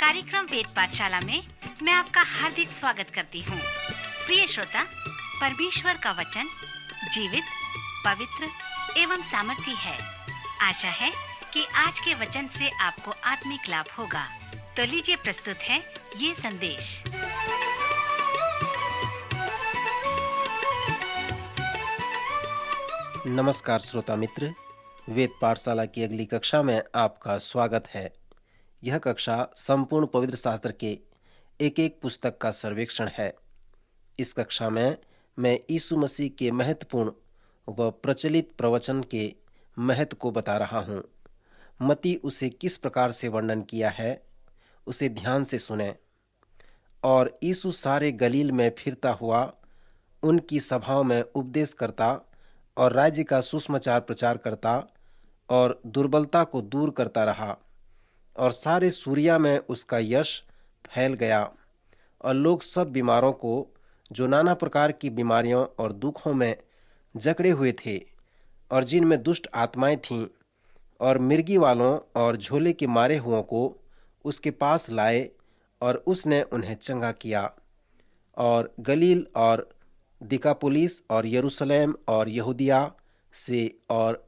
कार्यक्रम वेद पाठशाला में मैं आपका हार्दिक स्वागत करती हूँ। प्रिय श्रोता, परमेश्वर का वचन जीवित, पवित्र एवं सामर्थी है। आशा है कि आज के वचन से आपको आत्मिक लाभ होगा। तो लीजिए, प्रस्तुत है ये संदेश। नमस्कार श्रोता मित्र, वेद पाठशाला की अगली कक्षा में आपका स्वागत है। यह कक्षा संपूर्ण पवित्र शास्त्र के एक एक पुस्तक का सर्वेक्षण है। इस कक्षा में मैं यीशु मसीह के महत्वपूर्ण व प्रचलित प्रवचन के महत्व को बता रहा हूँ। मत्ती उसे किस प्रकार से वर्णन किया है, उसे ध्यान से सुने। और यीशु सारे गलील में फिरता हुआ उनकी सभाओं में उपदेश करता और राज्य का सुसमाचार प्रचार करता और दुर्बलता को दूर करता रहा। और सारे सूरिया में उसका यश फैल गया और लोग सब बीमारों को, जो नाना प्रकार की बीमारियों और दुखों में जकड़े हुए थे और जिनमें दुष्ट आत्माएं थीं, और मिर्गी वालों और झोले के मारे हुओं को उसके पास लाए और उसने उन्हें चंगा किया। और गलील और दिकापुलिस और यरूशलेम और यहूदिया से और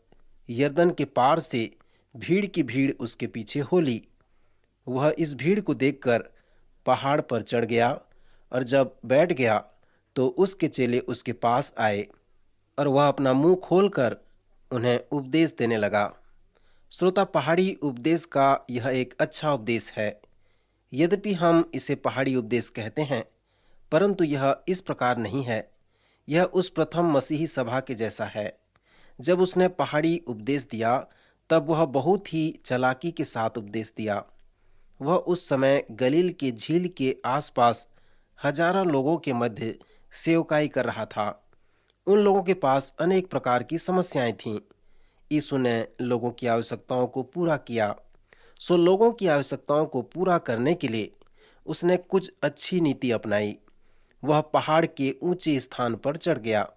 यरदन के पार से भीड़ की भीड़ उसके पीछे हो ली। वह इस भीड़ को देखकर पहाड़ पर चढ़ गया, और जब बैठ गया तो उसके चेले उसके पास आए और वह अपना मुंह खोलकर उन्हें उपदेश देने लगा। श्रोता, पहाड़ी उपदेश का यह एक अच्छा उपदेश है। यद्यपि हम इसे पहाड़ी उपदेश कहते हैं, परंतु यह इस प्रकार नहीं है। यह उस प्रथम मसीही सभा के जैसा है। जब उसने पहाड़ी उपदेश दिया, तब वह बहुत ही चालाकी के साथ उपदेश दिया। वह उस समय गलील के झील के आसपास हजारों लोगों के मध्य सेवकाई कर रहा था। उन लोगों के पास अनेक प्रकार की समस्याएं थीं। यीशु ने लोगों की आवश्यकताओं को पूरा किया। सो लोगों की आवश्यकताओं को पूरा करने के लिए उसने कुछ अच्छी नीति अपनाई। वह पहाड़ के ऊंचे स्थान पर चढ़ गया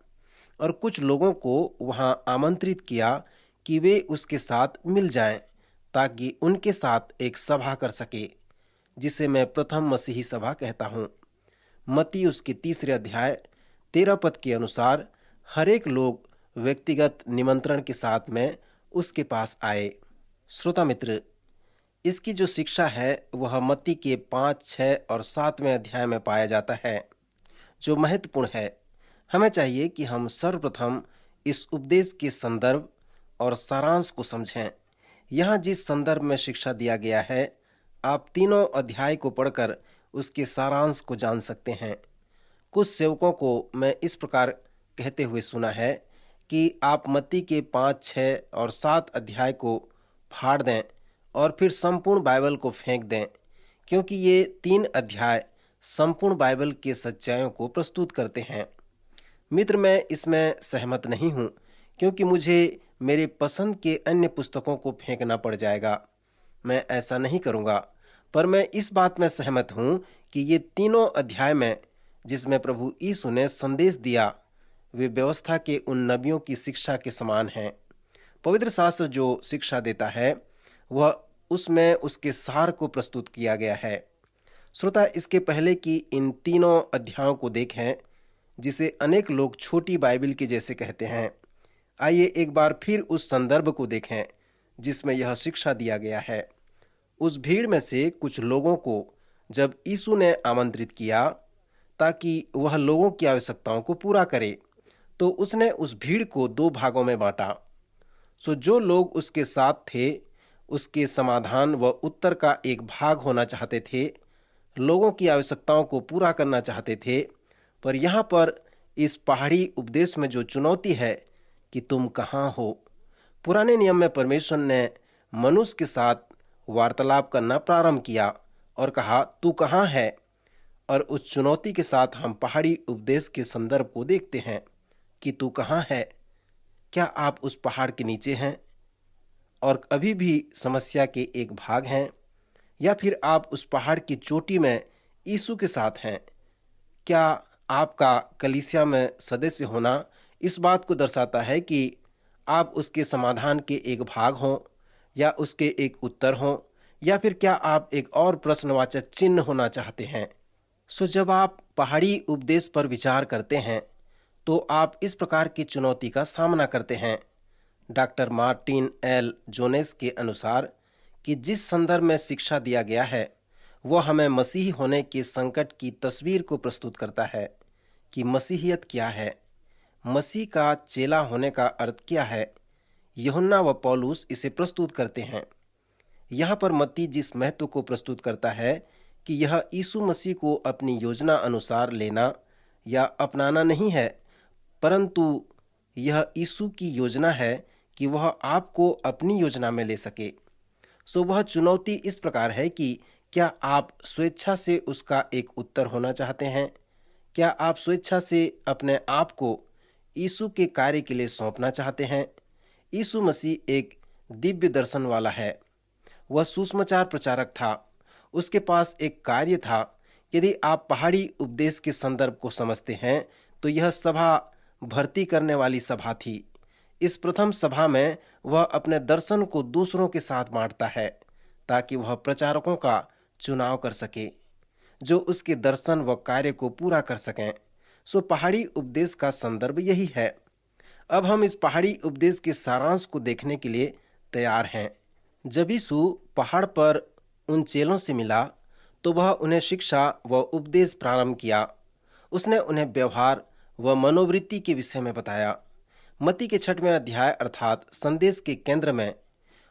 और कुछ लोगों को वहां आमंत्रित किया कि वे उसके साथ मिल जाएं, ताकि उनके साथ एक सभा कर सके, जिसे मैं प्रथम मसीही सभा कहता हूँ। मत्ती उसके 3 अध्याय 13 पद के अनुसार हर एक लोग व्यक्तिगत निमंत्रण के साथ में उसके पास आए। श्रोता मित्र, इसकी जो शिक्षा है वह मत्ती के 5, 6 और 7वें अध्याय में पाया जाता है, जो महत्वपूर्ण है। हमें चाहिए कि हम सर्वप्रथम इस उपदेश के संदर्भ और सारांश को समझें। यहाँ जिस संदर्भ में शिक्षा दिया गया है, आप तीनों अध्याय को पढ़कर उसके सारांश को जान सकते हैं। कुछ सेवकों को मैं इस प्रकार कहते हुए सुना है कि आप मत्ती के 5, 6 और 7 अध्याय को फाड़ दें और फिर संपूर्ण बाइबल को फेंक दें, क्योंकि ये 3 अध्याय संपूर्ण बाइबल के सच्चाइयों को प्रस्तुत करते हैं। मित्र, मैं इसमें सहमत नहीं हूँ, क्योंकि मुझे मेरे पसंद के अन्य पुस्तकों को फेंकना पड़ जाएगा। मैं ऐसा नहीं करूँगा, पर मैं इस बात में सहमत हूँ कि ये तीनों अध्याय में जिसमें प्रभु यीशु ने संदेश दिया, वे व्यवस्था के उन नबियों की शिक्षा के समान हैं। पवित्र शास्त्र जो शिक्षा देता है, वह उसमें उसके सार को प्रस्तुत किया गया है। श्रोता, इसके पहले कि इन तीनों अध्यायों को देखें, जिसे अनेक लोग छोटी बाइबल के जैसे कहते हैं, आइए एक बार फिर उस संदर्भ को देखें जिसमें यह शिक्षा दिया गया है। उस भीड़ में से कुछ लोगों को जब यीशु ने आमंत्रित किया ताकि वह लोगों की आवश्यकताओं को पूरा करे, तो उसने उस भीड़ को 2 भागों में बांटा। सो जो लोग उसके साथ थे, उसके समाधान व उत्तर का एक भाग होना चाहते थे, लोगों की आवश्यकताओं को पूरा करना चाहते थे। पर यहाँ पर इस पहाड़ी उपदेश में जो चुनौती है कि तुम कहाँ हो। पुराने नियम में परमेश्वर ने मनुष्य के साथ वार्तालाप करना प्रारंभ किया और कहा, तू कहाँ है। और उस चुनौती के साथ हम पहाड़ी उपदेश के संदर्भ को देखते हैं कि तू कहाँ है। क्या आप उस पहाड़ के नीचे हैं और अभी भी समस्या के एक भाग हैं, या फिर आप उस पहाड़ की चोटी में यीशु के साथ हैं? क्या आपका कलीसिया में सदस्य होना इस बात को दर्शाता है कि आप उसके समाधान के एक भाग हों, या उसके एक उत्तर हों, या फिर क्या आप एक और प्रश्नवाचक चिन्ह होना चाहते हैं? जब आप पहाड़ी उपदेश पर विचार करते हैं तो आप इस प्रकार की चुनौती का सामना करते हैं। डॉक्टर मार्टिन एल जोनेस के अनुसार कि जिस संदर्भ में शिक्षा दिया गया है वह हमें मसीही होने के संकट की तस्वीर को प्रस्तुत करता है कि मसीहियत क्या है, मसीह का चेला होने का अर्थ क्या है। यूहन्ना व पौलुस इसे प्रस्तुत करते हैं। यहाँ पर मत्ती जिस महत्व को प्रस्तुत करता है कि यह यीशु मसीह को अपनी योजना अनुसार लेना या अपनाना नहीं है, परंतु यह यीशु की योजना है कि वह आपको अपनी योजना में ले सके। वह चुनौती इस प्रकार है कि क्या आप स्वेच्छा से उसका एक उत्तर होना चाहते हैं? क्या आप स्वेच्छा से अपने आप को यीशु के कार्य के लिए सौंपना चाहते हैं? यीशु मसीह एक दिव्य दर्शन वाला है। वह सुसमाचार प्रचारक था। उसके पास एक कार्य था। यदि आप पहाड़ी उपदेश के संदर्भ को समझते हैं तो यह सभा भर्ती करने वाली सभा थी। इस प्रथम सभा में वह अपने दर्शन को दूसरों के साथ बांटता है ताकि वह प्रचारकों का चुनाव कर सके जो उसके दर्शन व कार्य को पूरा कर सकें। पहाड़ी उपदेश का संदर्भ यही है। अब हम इस पहाड़ी उपदेश के सारांश को देखने के लिए तैयार हैं। जब यीशु पहाड़ पर उन चेलों से मिला तो वह उन्हें शिक्षा व उपदेश प्रारंभ किया। उसने उन्हें व्यवहार व मनोवृत्ति के विषय में बताया। मत्ती के 6वें अध्याय अर्थात संदेश के केंद्र में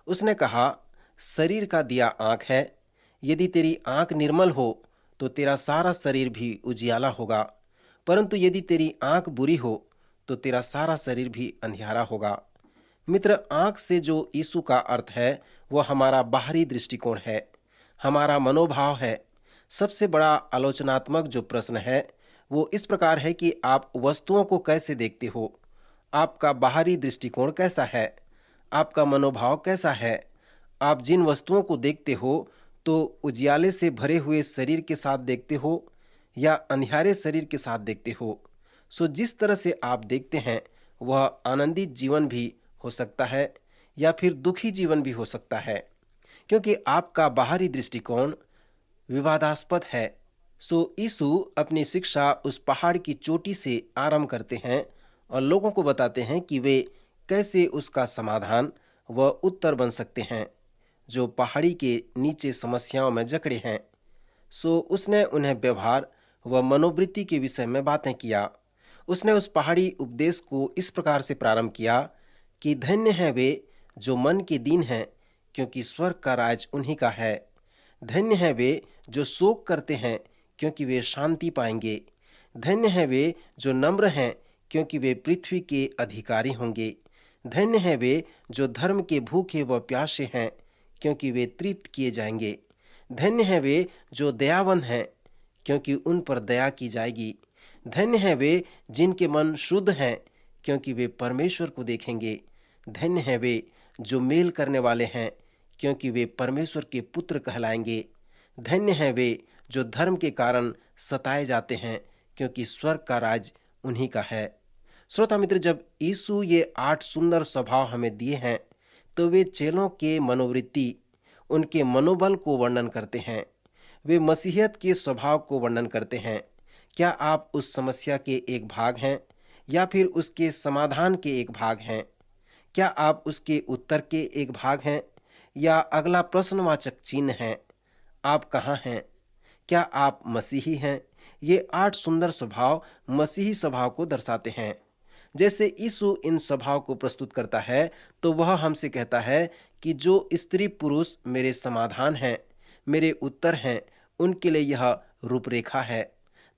उसने कहा, शरीर का दिया आंख है। यदि तेरी आंख निर्मल हो तो तेरा सारा शरीर भी उजियाला होगा, परंतु यदि तेरी आंख बुरी हो तो तेरा सारा शरीर भी अंधियारा होगा। मित्र, आंख से जो यीशु का अर्थ है वह हमारा बाहरी दृष्टिकोण है, हमारा मनोभाव है। सबसे बड़ा आलोचनात्मक जो प्रश्न है वो इस प्रकार है कि आप वस्तुओं को कैसे देखते हो। आपका बाहरी दृष्टिकोण कैसा है? आपका मनोभाव कैसा है? आप जिन वस्तुओं को देखते हो तो उजियाले से भरे हुए शरीर के साथ देखते हो या अंधियारे शरीर के साथ देखते हो। जिस तरह से आप देखते हैं वह आनंदित जीवन भी हो सकता है या फिर दुखी जीवन भी हो सकता है, क्योंकि आपका बाहरी दृष्टिकोण विवादास्पद है। यीशु अपनी शिक्षा उस पहाड़ की चोटी से आरंभ करते हैं और लोगों को बताते हैं कि वे कैसे उसका समाधान व उत्तर बन सकते हैं जो पहाड़ी के नीचे समस्याओं में जकड़े हैं। उसने उन्हें व्यवहार व मनोवृत्ति के विषय में बातें किया। उसने उस पहाड़ी उपदेश को इस प्रकार से प्रारंभ किया कि धन्य हैं वे जो मन के दीन हैं, क्योंकि स्वर्ग का राज उन्हीं का है। धन्य हैं वे जो शोक करते हैं, क्योंकि वे शांति पाएंगे। धन्य हैं वे जो नम्र हैं, क्योंकि वे पृथ्वी के अधिकारी होंगे। धन्य हैं वे जो धर्म के भूखे व प्यासे हैं, क्योंकि वे तृप्त किए जाएंगे। धन्य हैं वे जो दयावान हैं, क्योंकि उन पर दया की जाएगी। धन्य हैं वे जिनके मन शुद्ध हैं, क्योंकि वे परमेश्वर को देखेंगे। धन्य हैं वे जो मेल करने वाले हैं, क्योंकि वे परमेश्वर के पुत्र कहलाएंगे। धन्य हैं वे जो धर्म के कारण सताए जाते हैं, क्योंकि स्वर्ग का राज उन्हीं का है। श्रोता मित्र, जब यीशु ये 8 सुंदर स्वभाव हमें दिए हैं तो वे चेलों के मनोवृत्ति, उनके मनोबल को वर्णन करते हैं। वे मसीहियत के स्वभाव को वर्णन करते हैं। क्या आप उस समस्या के एक भाग हैं या फिर उसके समाधान के एक भाग हैं? क्या आप उसके उत्तर के एक भाग हैं या अगला प्रश्नवाचक चिन्ह हैं? आप कहाँ हैं? क्या आप मसीही हैं? ये 8 सुंदर स्वभाव मसीही स्वभाव को दर्शाते हैं। जैसे यीशु इन स्वभाव को प्रस्तुत करता है तो वह हमसे कहता है कि जो स्त्री पुरुष मेरे समाधान हैं, मेरे उत्तर हैं, उनके लिए यह रूपरेखा है,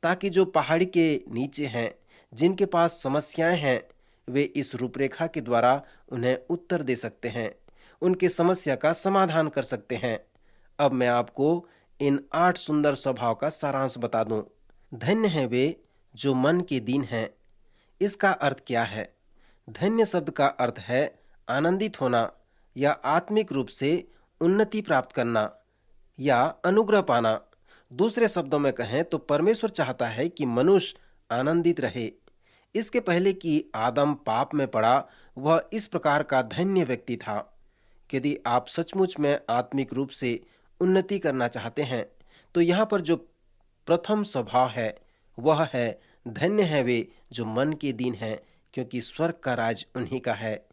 ताकि जो पहाड़ी के नीचे हैं, जिनके पास समस्याएं हैं, वे इस रूपरेखा के द्वारा उन्हें उत्तर दे सकते हैं, उनके समस्या का समाधान कर सकते हैं। अब मैं आपको इन 8 सुंदर स्वभाव का सारांश बता दूं। धन्य हैं वे जो मन के दीन हैं। इसका अर्थ क्या है? धन्य शब्द का अर्थ है आनंदित होना या आत्मिक रूप से उन्नति प्राप्त करना या अनुग्रह पाना। दूसरे शब्दों में कहें तो परमेश्वर चाहता है कि मनुष्य आनंदित रहे। इसके पहले कि आदम पाप में पड़ा, वह इस प्रकार का धन्य व्यक्ति था। यदि आप सचमुच में आत्मिक रूप से उन्नति करना चाहते हैं, तो यहाँ पर जो प्रथम स्वभाव है वह है, धन्य है वे जो मन के दीन हैं, क्योंकि स्वर्ग का राज उन्हीं का है।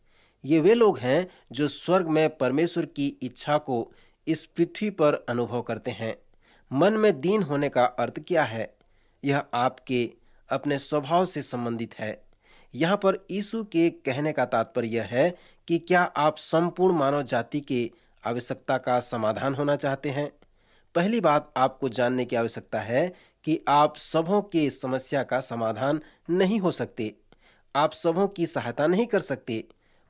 ये वे लोग हैं जो स्वर्ग में परमेश्वर की इच्छा को इस पृथ्वी पर अनुभव करते हैं। मन में दीन होने का अर्थ क्या है? यह आपके अपने स्वभाव से संबंधित है। यहाँ पर यीशु के कहने का तात्पर्य यह है कि क्या आप संपूर्ण मानव जाति की आवश्यकता का समाधान होना चाहते हैं? पहली बात आपको जानने की आवश्यकता है कि आप सबों की समस्या का समाधान नहीं हो सकते। आप सबों की सहायता नहीं कर सकते,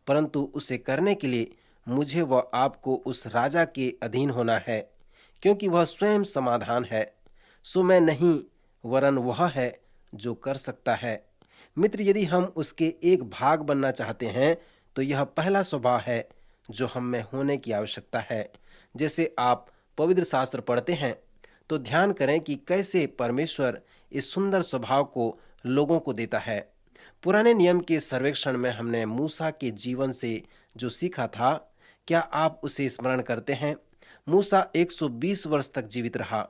परंतु उसे करने के लिए मुझे व आपको उस राजा के अधीन होना है, क्योंकि वह स्वयं समाधान है। सो मैं नहीं, वरन वह है जो कर सकता है। मित्र, यदि हम उसके एक भाग बनना चाहते हैं, तो यह पहला स्वभाव है जो हम में होने की आवश्यकता है। जैसे आप पवित्र शास्त्र पढ़ते हैं, तो ध्यान करें कि कैसे परमेश्वर इस सुंदर स्वभाव को लोगों को देता है। पुराने नियम के सर्वेक्षण में हमने मूसा के जीवन से जो सीखा था, क्या आप उसे स्मरण करते हैं? मूसा 120 वर्ष तक जीवित रहा।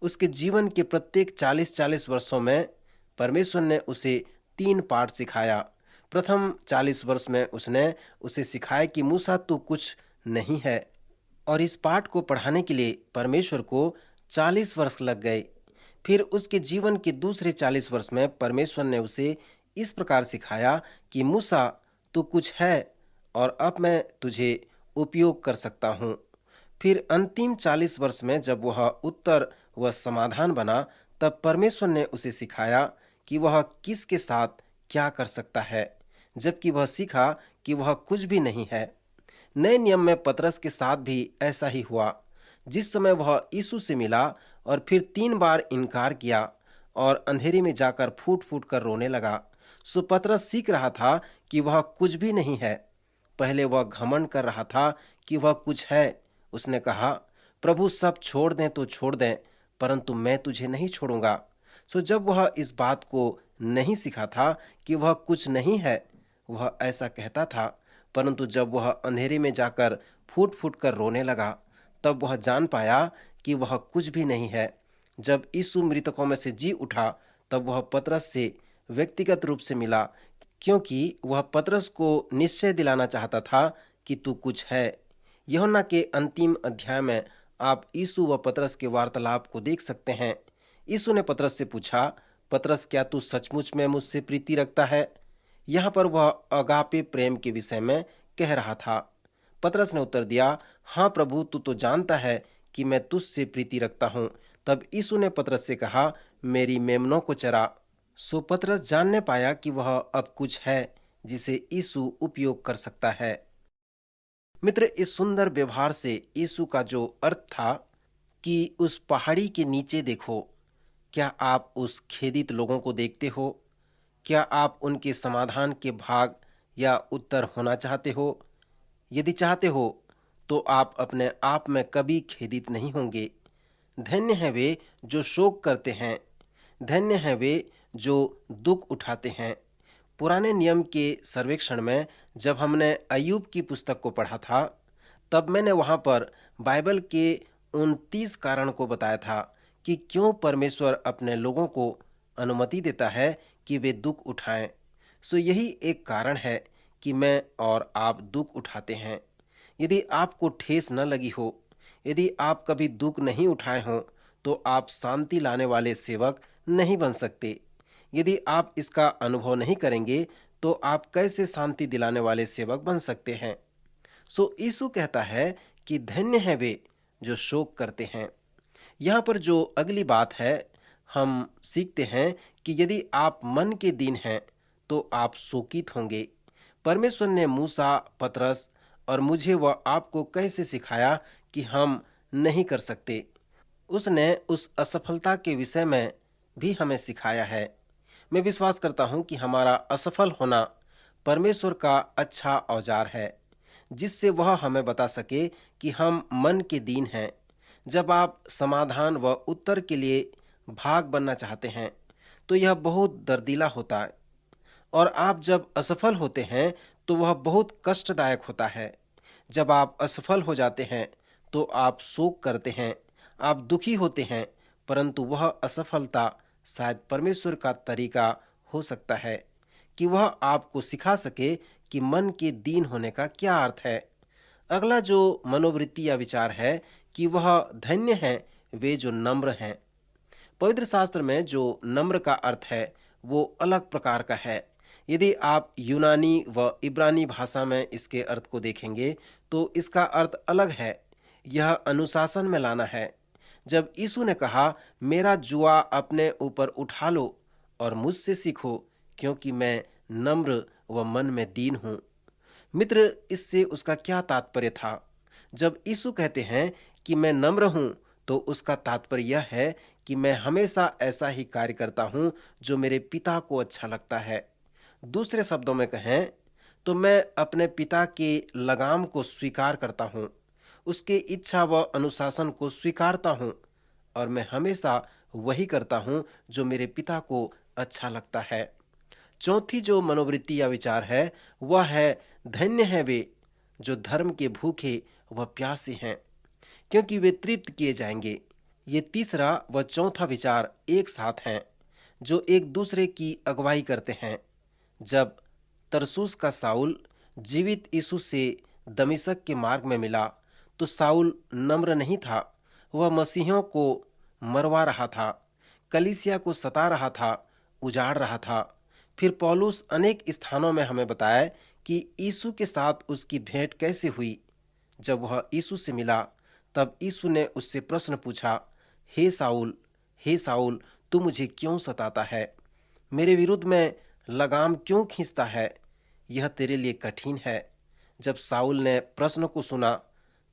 उसके जीवन के प्रत्येक 40-40 वर्षों में परमेश्वर ने उसे 3 पाठ सिखाया। प्रथम 40 वर्ष में उसने उसे सिखाया कि मूसा तू कुछ नहीं है, और इस पाठ को पढ़ाने के लिए परमेश्वर को 40 वर्ष लग गए। फिर उसके जीवन के दूसरे 40 वर्ष में परमेश्वर ने उसे इस प्रकार सिखाया कि मूसा तू कुछ है, और अब मैं तुझे उपयोग कर सकता हूँ। फिर अंतिम 40 वर्ष में जब वह उत्तर व समाधान बना, तब परमेश्वर ने उसे सिखाया कि वह किसके साथ क्या कर सकता है, जबकि वह सीखा कि वह कुछ भी नहीं है। नए नियम में पतरस के साथ भी ऐसा ही हुआ। जिस समय वह यीशु से मिला और फिर 3 बार इनकार किया और अंधेरे में जाकर फूट फूट कर रोने लगा, सो पतरस सीख रहा था कि वह कुछ भी नहीं है। पहले वह घमंड कर रहा था कि वह कुछ है। उसने कहा, प्रभु सब छोड़ दें तो छोड़ दें, परंतु मैं तुझे नहीं छोड़ूंगा। सो जब वह इस बात को नहीं सीखा था कि वह कुछ नहीं है, वह ऐसा कहता था, परंतु जब वह अंधेरे में जाकर फूट फूट कर रोने लगा, तब वह जान पाया कि वह कुछ भी नहीं है। जब यीशु मृतकों में से जी उठा, तब वह पतरस से व्यक्तिगत रूप से मिला, क्योंकि वह पतरस को निश्चय दिलाना चाहता था कि तू कुछ है। यूहन्ना के अंतिम अध्याय में आप यीशु व पतरस के वार्तालाप को देख सकते हैं। यीशु ने पतरस से पूछा, पतरस क्या तू सचमुच में मुझसे प्रीति रखता है? यहाँ पर वह अगापे प्रेम के विषय में कह रहा था। पतरस ने उत्तर दिया, हाँ प्रभु, तू तो जानता है कि मैं तुझसे प्रीति रखता हूँ। तब यीशु ने पतरस से कहा, मेरी मेमनों को चरा। सो पतरस जानने पाया कि वह अब कुछ है जिसे यीशु उपयोग कर सकता है। मित्र, इस सुंदर व्यवहार से यीशु का जो अर्थ था कि उस पहाड़ी के नीचे देखो, क्या आप उस खेदित लोगों को देखते हो? क्या आप उनके समाधान के भाग या उत्तर होना चाहते हो? यदि चाहते हो तो आप अपने आप में कभी खेदित नहीं होंगे। धन्य हैं वे जो शोक करते हैं, धन्य हैं वे जो दुख उठाते हैं। पुराने नियम के सर्वेक्षण में जब हमने अय्यूब की पुस्तक को पढ़ा था, तब मैंने वहां पर बाइबल के उन 30 कारण को बताया था कि क्यों परमेश्वर अपने लोगों को अनुमति देता है कि वे दुख उठाएं। सो यही एक कारण है कि मैं और आप दुख उठाते हैं। यदि आपको ठेस न लगी हो, यदि आप कभी दुख नहीं उठाए हों, तो आप शांति लाने वाले सेवक नहीं बन सकते। यदि आप इसका अनुभव नहीं करेंगे, तो आप कैसे शांति दिलाने वाले सेवक बन सकते हैं? सो यीशु कहता है कि धन्य हैं वे जो शोक करते हैं। यहाँ पर जो अगली बात है, हम सीखते हैं कि यदि आप मन के दीन हैं, तो आप शोकित होंगे। परमेश्वर ने मूसा, पतरस और मुझे व आपको कैसे सिखाया कि हम नहीं कर सकते। उसने उस असफलता के विषय में भी हमें सिखाया है। मैं विश्वास करता हूं कि हमारा असफल होना परमेश्वर का अच्छा औजार है, जिससे वह हमें बता सके कि हम मन के दीन हैं। जब आप समाधान व उत्तर के लिए भाग बनना चाहते हैं, तो यह बहुत दर्दीला होता है, और आप जब असफल होते हैं तो वह बहुत कष्टदायक होता है। जब आप असफल हो जाते हैं तो आप शोक करते हैं, आप दुखी होते हैं, परंतु वह असफलता शायद परमेश्वर का तरीका हो सकता है कि वह आपको सिखा सके कि मन के दीन होने का क्या अर्थ है। अगला जो मनोवृत्ति या विचार है कि वह धन्य है वे जो नम्र हैं। पवित्र शास्त्र में जो नम्र का अर्थ है वो अलग प्रकार का है। यदि आप यूनानी व इब्रानी भाषा में इसके अर्थ को देखेंगे तो इसका अर्थ अलग है। यह अनुशासन में लाना है। जब यीशु ने कहा, मेरा जुआ अपने ऊपर उठा लो और मुझसे सीखो, क्योंकि मैं नम्र व मन में दीन हूँ। मित्र, इससे उसका क्या तात्पर्य था? जब यीशु कहते हैं कि मैं नम्र हूं, तो उसका तात्पर्य यह है कि मैं हमेशा ऐसा ही कार्य करता हूं जो मेरे पिता को अच्छा लगता है। दूसरे शब्दों में कहें तो मैं अपने पिता के लगाम को स्वीकार करता हूं, उसके इच्छा व अनुशासन को स्वीकारता हूं, और मैं हमेशा वही करता हूं जो मेरे पिता को अच्छा लगता है। चौथी जो मनोवृत्ति या विचार है वह है, धन्य है वे जो धर्म के भूखे व प्यासे हैं, क्योंकि वे तृप्त किए जाएंगे। ये तीसरा व चौथा विचार एक साथ हैं, जो एक दूसरे की अगुवाई करते हैं। जब तरसुस का साउल जीवित यीशु से दमिश्क के मार्ग में मिला, तो साउल नम्र नहीं था। वह मसीहों को मरवा रहा था, कलीसिया को सता रहा था, उजाड़ रहा था। फिर पौलुस अनेक स्थानों में हमें बताया कि यीशु के साथ उसकी भेंट कैसे हुई। जब वह यीशु से मिला, तब यीशु ने उससे प्रश्न पूछा, हे साउल, हे साउल, तू मुझे क्यों सताता है? मेरे विरुद्ध में लगाम क्यों खींचता है? यह तेरे लिए कठिन है। जब साउल ने प्रश्न को सुना,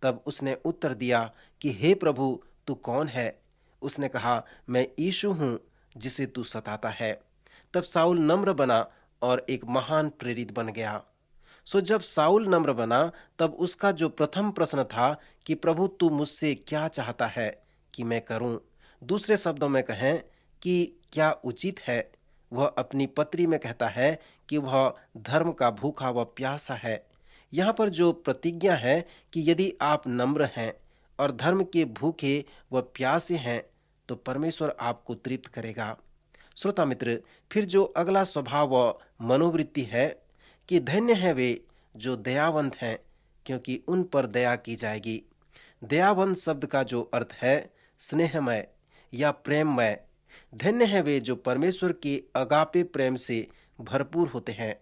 तब उसने उत्तर दिया कि हे प्रभु, तू कौन है? उसने कहा, मैं यीशु हूँ जिसे तू सताता है। तब साउल नम्र बना और एक महान प्रेरित बन गया। सो जब साउल नम्र बना, तब उसका जो प्रथम प्रश्न था कि प्रभु, तू मुझसे क्या चाहता है कि मैं करूं? दूसरे शब्दों में कहें कि क्या उचित है, वह अपनी पत्री में कहता है कि वह धर्म का भूखा व प्यासा है। यहाँ पर जो प्रतिज्ञा है कि यदि आप नम्र हैं और धर्म के भूखे व प्यासे हैं, तो परमेश्वर आपको तृप्त करेगा। श्रोता मित्र, फिर जो अगला स्वभाव व मनोवृत्ति है कि धन्य है वे जो दयावंत हैं, क्योंकि उन पर दया की जाएगी। दयावंत शब्द का जो अर्थ है स्नेहमय या प्रेममय। धन्य है वे जो परमेश्वर के अगापे प्रेम से भरपूर होते हैं।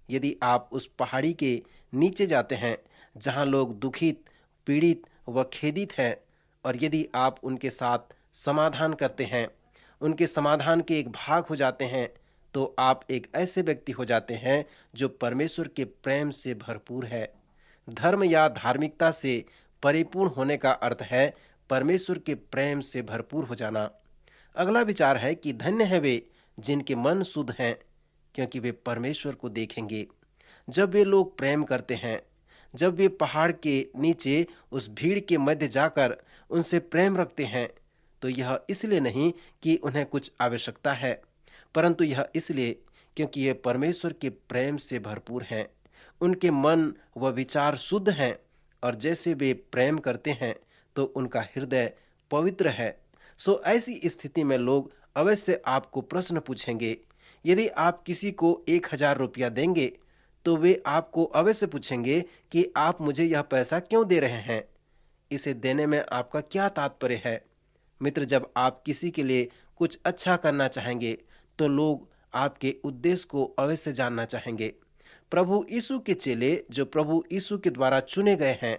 यदि आप उस पहाड़ी के नीचे जाते हैं जहां लोग दुखित, पीड़ित व खेदित हैं, और यदि आप उनके साथ समाधान करते हैं, उनके समाधान के एक भाग हो जाते हैं, तो आप एक ऐसे व्यक्ति हो जाते हैं जो परमेश्वर के प्रेम से भरपूर है। धर्म या धार्मिकता से परिपूर्ण होने का अर्थ है परमेश्वर के प्रेम से भरपूर हो जाना। अगला विचार है कि धन्य है वे जिनके मन शुद्ध हैं, क्योंकि वे परमेश्वर को देखेंगे। जब वे लोग प्रेम करते हैं, जब वे पहाड़ के नीचे उस भीड़ के मध्य जाकर उनसे प्रेम रखते हैं, तो यह इसलिए नहीं कि उन्हें कुछ आवश्यकता है, परंतु यह इसलिए क्योंकि ये परमेश्वर के प्रेम से भरपूर हैं। उनके मन व विचार शुद्ध हैं, और जैसे वे प्रेम करते हैं तो उनका हृदय पवित्र है। सो ऐसी स्थिति में लोग अवश्य आपको प्रश्न पूछेंगे। यदि आप किसी को 1000 रुपया देंगे, तो वे आपको अवश्य पूछेंगे कि आप मुझे यह पैसा क्यों दे रहे हैं? इसे देने में आपका क्या तात्पर्य है? मित्र, जब आप किसी के लिए कुछ अच्छा करना चाहेंगे, तो लोग आपके उद्देश्य को अवश्य जानना चाहेंगे। प्रभु यीशु के चेले जो प्रभु यीशु के द्वारा चुने गए हैं,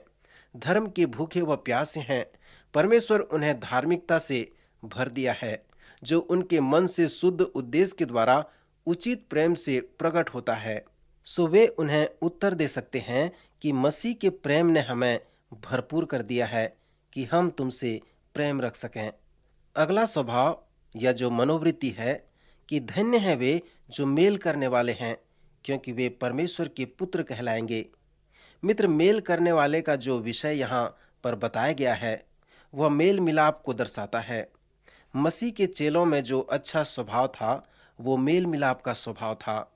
धर्म के भूखे व प्यासे हैं। परमेश्वर उन्हें धार्मिकता से भर दिया है, जो उनके मन से शुद्ध उद्देश्य के द्वारा उचित प्रेम से प्रकट होता है। सो वे उन्हें उत्तर दे सकते हैं कि मसीह के प्रेम ने हमें भरपूर कर दिया है कि हम तुमसे प्रेम रख सकें। अगला स्वभाव या जो मनोवृत्ति है कि धन्य है वे जो मेल करने वाले हैं, क्योंकि वे परमेश्वर के पुत्र कहलाएंगे। मित्र, मेल करने वाले का जो विषय यहाँ पर बताया गया है, वह मेल मिलाप को दर्शाता है। मसीह के चेलों में जो अच्छा स्वभाव था, वो मेल मिलाप का स्वभाव था।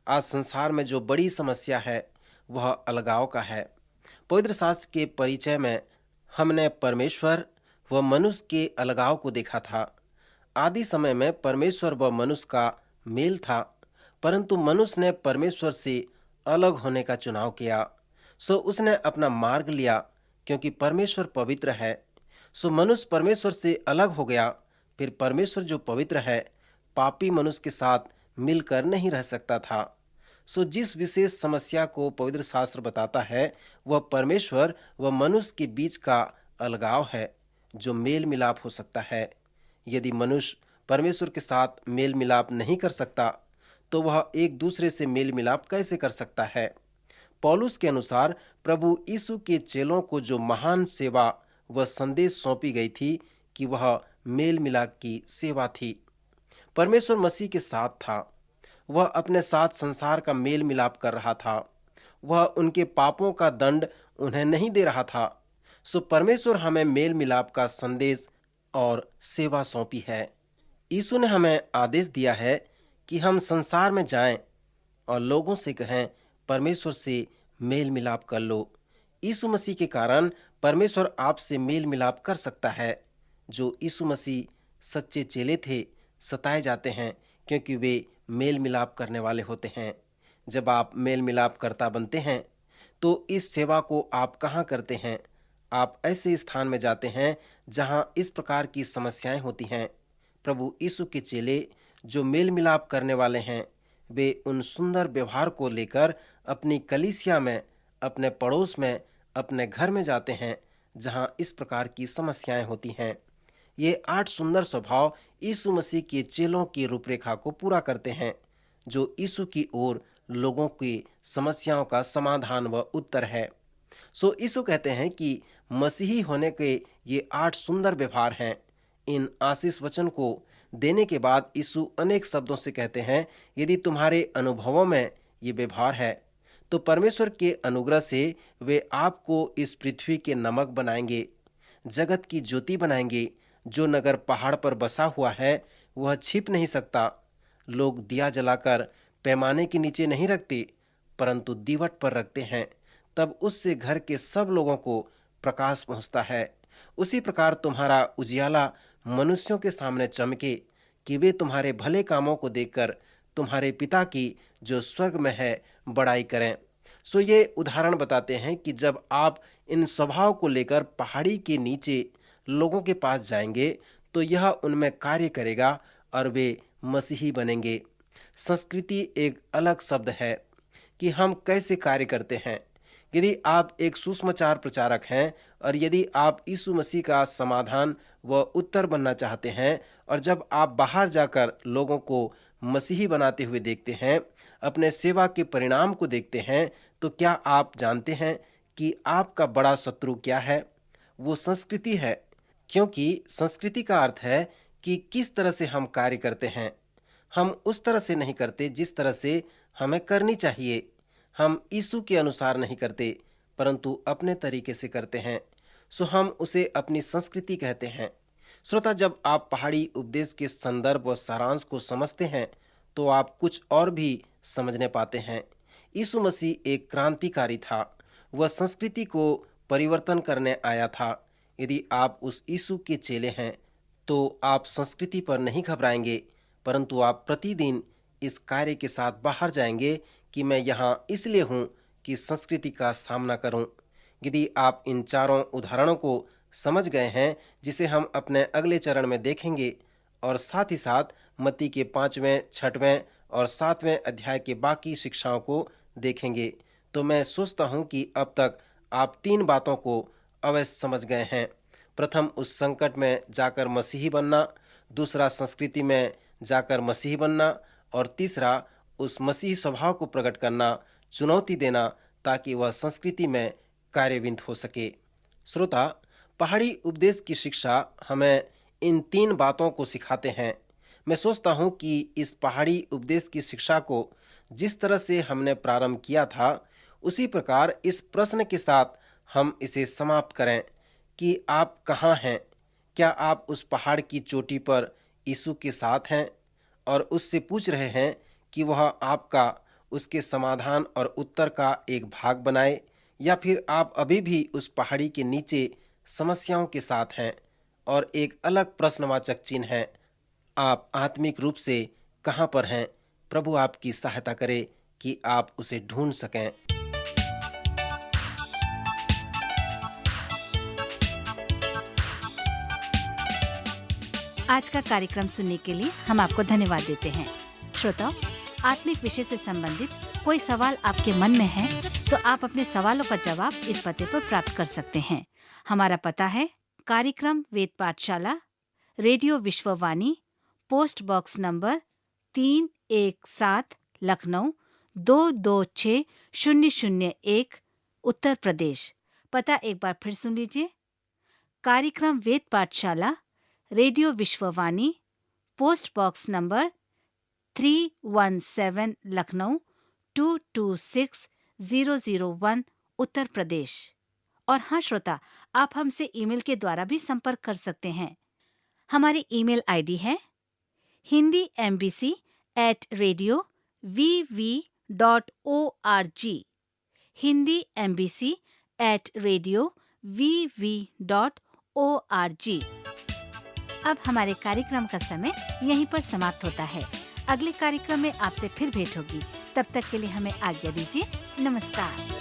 आज संसार में जो बड़ी समस्या है, वह अलगाव का है। पवित्र शास्त्र के परिचय में हमने परमेश्वर व मनुष्य के अलगाव को देखा था। आदि समय में परमेश्वर व मनुष्य का मेल था, परंतु मनुष्य ने परमेश्वर से अलग होने का चुनाव किया। सो उसने अपना मार्ग लिया, क्योंकि परमेश्वर पवित्र है। सो मनुष्य परमेश्वर से अलग हो गया। फिर परमेश्वर जो पवित्र है, पापी मनुष्य के साथ मिलकर नहीं रह सकता था। सो जिस विशेष समस्या को पवित्र शास्त्र बताता है, वह परमेश्वर व मनुष्य के बीच का अलगाव है, जो मेल मिलाप हो सकता है। यदि मनुष्य परमेश्वर के साथ मेल मिलाप नहीं कर सकता, तो वह एक दूसरे से मेल मिलाप कैसे कर सकता है? पौलुस के अनुसार प्रभु यीशु के चेलों को जो महान सेवा व संदेश सौंपी गई थी कि वह मेल मिलाप की सेवा थी। परमेश्वर मसीह के साथ था। वह अपने साथ संसार का मेल मिलाप कर रहा था। वह उनके पापों का दंड उन्हें नहीं दे रहा था। सो परमेश्वर हमें मेल मिलाप का संदेश और सेवा सौंपी है। यीशु ने हमें आदेश दिया है कि हम संसार में जाएं और लोगों से कहें, परमेश्वर से मेल मिलाप कर लो। यीशु मसीह के कारण परमेश्वर आपसे मेल मिलाप कर सकता है। जो यीशु मसीह सच्चे चेले थे, सताए जाते हैं क्योंकि वे मेल मिलाप करने वाले होते हैं। जब आप मेल मिलाप करता बनते हैं, तो इस सेवा को आप कहाँ करते हैं? आप ऐसे स्थान में जाते हैं जहां इस प्रकार की समस्याएं होती हैं। प्रभु यीशु के चेले जो मेल मिलाप करने वाले हैं, वे उन सुंदर व्यवहार को लेकर अपनी कलीसिया में, अपने पड़ोस में, अपने घर में जाते हैं जहां इस प्रकार की समस्याएं होती हैं। ये 8 सुंदर स्वभाव यीशु मसीह के चेलों की रूपरेखा को पूरा करते हैं, जो यीशु की ओर लोगों की समस्याओं का समाधान व उत्तर है। सो यीशु कहते हैं कि मसीही होने के ये 8 सुंदर व्यवहार हैं। इन आशीष वचन को देने के बाद यीशु अनेक शब्दों से कहते हैं, यदि तुम्हारे अनुभवों में ये व्यवहार है, तो परमेश्वर के अनुग्रह से वे आपको इस पृथ्वी के नमक बनाएंगे, जगत की ज्योति बनाएंगे। जो नगर पहाड़ पर बसा हुआ है, वह छिप नहीं सकता। लोग दिया जलाकर पैमाने के नीचे नहीं रखते, परंतु दीवट पर रखते हैं, तब उससे घर के सब लोगों को प्रकाश पहुंचता है। उसी प्रकार तुम्हारा उजियाला मनुष्यों के सामने चमके, कि वे तुम्हारे भले कामों को देखकर तुम्हारे पिता की जो स्वर्ग में है बड़ाई करें। सो ये उदाहरण बताते हैं कि जब आप इन स्वभाव को लेकर पहाड़ी के नीचे लोगों के पास जाएंगे, तो यह उनमें कार्य करेगा और वे मसीही बनेंगे। संस्कृति एक अलग शब्द है कि हम कैसे कार्य करते हैं। यदि आप एक सुसमाचार प्रचारक हैं और यदि आप यीशु मसीह का समाधान व उत्तर बनना चाहते हैं, और जब आप बाहर जाकर लोगों को मसीही बनाते हुए देखते हैं, अपने सेवा के परिणाम को देखते हैं, तो क्या आप जानते हैं कि आपका बड़ा शत्रु क्या है? वो संस्कृति है। क्योंकि संस्कृति का अर्थ है कि किस तरह से हम कार्य करते हैं। हम उस तरह से नहीं करते जिस तरह से हमें करनी चाहिए। हम यीशु के अनुसार नहीं करते, परंतु अपने तरीके से करते हैं। सो हम उसे अपनी संस्कृति कहते हैं। श्रोता, जब आप पहाड़ी उपदेश के संदर्भ व सारांश को समझते हैं, तो आप कुछ और भी समझने पाते हैं। यीशु मसीह एक क्रांतिकारी था। वह संस्कृति को परिवर्तन करने आया था। यदि आप उस यीशु के चेले हैं, तो आप संस्कृति पर नहीं घबराएंगे, परंतु आप प्रतिदिन इस कार्य के साथ बाहर जाएंगे कि मैं यहाँ इसलिए हूँ कि संस्कृति का सामना करूँ। यदि आप इन चारों उदाहरणों को समझ गए हैं, जिसे हम अपने अगले चरण में देखेंगे, और साथ ही साथ मत्ती के 5वें, 6वें और 7वें अध्याय के बाकी शिक्षाओं को देखेंगे, तो मैं सोचता हूँ कि अब तक आप 3 बातों को अवश्य समझ गए हैं। प्रथम, उस संकट में जाकर मसीही बनना। दूसरा, संस्कृति में जाकर मसीही बनना। और तीसरा, उस मसीही स्वभाव को प्रकट करना, चुनौती देना, ताकि वह संस्कृति में कार्यविंत हो सके। श्रोता, पहाड़ी उपदेश की शिक्षा हमें इन 3 बातों को सिखाते हैं। मैं सोचता हूँ कि इस पहाड़ी उपदेश की शिक्षा को जिस तरह से हमने प्रारंभ किया था, उसी प्रकार इस प्रश्न के साथ हम इसे समाप्त करें कि आप कहाँ हैं? क्या आप उस पहाड़ की चोटी पर यीशु के साथ हैं और उससे पूछ रहे हैं कि वह आपका उसके समाधान और उत्तर का एक भाग बनाए, या फिर आप अभी भी उस पहाड़ी के नीचे समस्याओं के साथ हैं और एक अलग प्रश्नवाचक चिन्ह है। आप आत्मिक रूप से कहाँ पर हैं? प्रभु आपकी सहायता करे कि आप उसे ढूंढ सकें। आज का कार्यक्रम सुनने के लिए हम आपको धन्यवाद देते हैं। श्रोताओ, आत्मिक विषय से संबंधित कोई सवाल आपके मन में है तो आप अपने सवालों का जवाब इस पते पर प्राप्त कर सकते हैं। हमारा पता है कार्यक्रम Ved Pathshala, radio Vishwavani, post box number 317, Lucknow 226001, Uttar Pradesh. पता एक बार फिर सुन लीजिए। कार्यक्रम Ved Pathshala, radio Vishwavani, post box number 317, Lucknow 226001, Uttar Pradesh. और हाँ श्रोता, आप हमसे ईमेल के द्वारा भी संपर्क कर सकते हैं। हमारी ईमेल आईडी है hindiembassy@radio.vv.org, hindiembassy@radio.vv.org। अब हमारे कार्यक्रम का समय यहीं पर समाप्त होता है। अगले कार्यक्रम में आपसे फिर भेंट होगी। तब तक के लिए हमें आज्ञा दीजिए। नमस्कार।